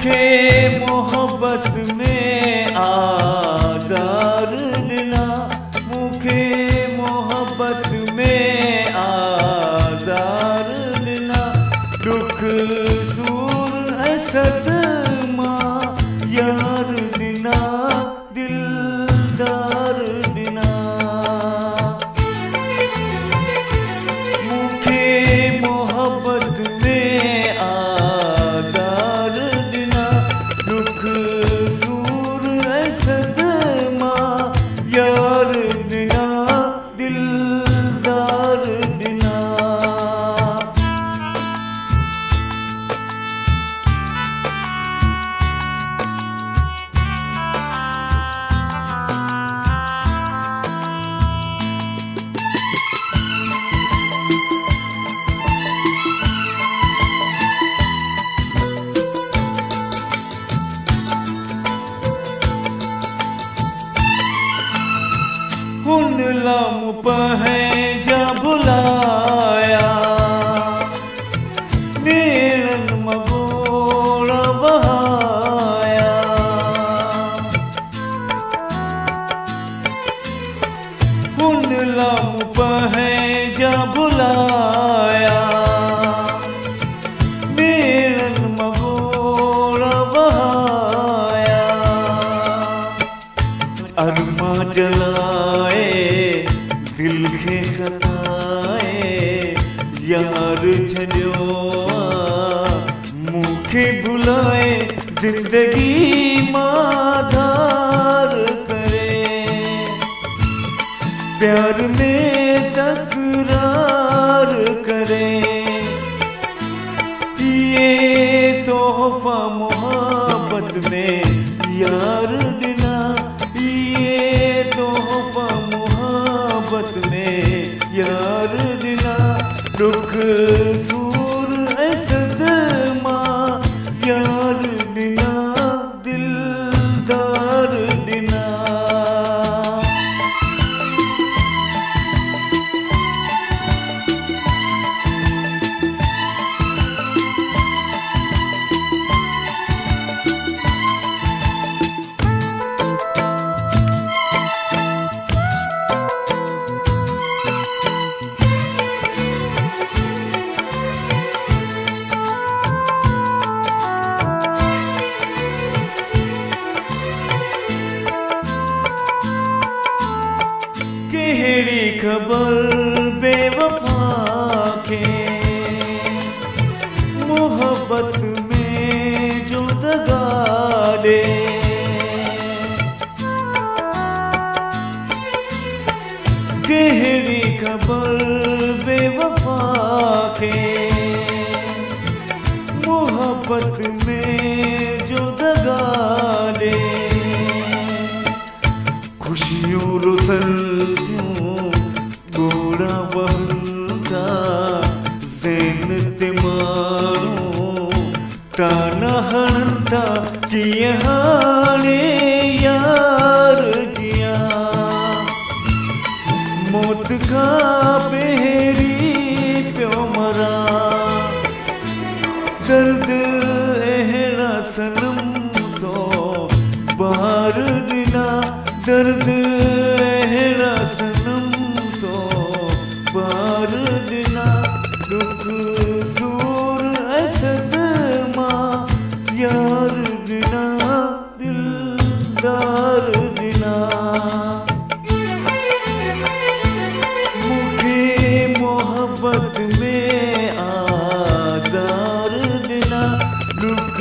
मुखे मोहब्बत में आज़ार ॾिना, मुखे मोहब्बत में आज़ार ॾिना। दुख सूर ऐं सदमा यार ॾिना, दिलदार ॾिना। मुखे मोहब्बत में आज़ार ॾिना, दुख सूर ऐं सदमा यार ॾिना, दिलदार ॾिना। हुन लम पंहिंजा भुलाया, नेणनि मां ॻोढ़ वहाया। हुन लम पंहिंजा भुलाया, नेणनि मां ॻोढ़ वहाया। अरमा जलाए दिल खे सताए, यार छॾियो मूंखे भुलाए, ज़िंदगी मां धार करे। प्यार में तकरार करे, ये तोहफ़ा मोहब्बत में यार ॾिना, ये तोहफ़ा मोहब्बत में यार ॾिना। दुख सूर ऐं सदमा यार ॾिना, दिलदार ॾिना। कहिड़ी ख़बर बेवफा खे मोहब्बत में जो दगा ॾे। कहिड़ी ख़बर बेवफा खे मोहब्बत में जो दगा ॾे। खुशियूं रुसन थियूं ॻोढ़ा वहनि था, ज़हन ते माण्हू ताना हणनि था, कीअं हाणे यार जियां। मौत खां पहिरीं पियो मरां, दर्द अहिड़ा सनम सो बार ॾिना, दर्द अहिड़ा सनम सो बार ॾिना। दुख सूर ऐं सदमा यार ॾिना, दिलदार ॾिना। मुखे मोहब्बत में आज़ार ॾिना, दुख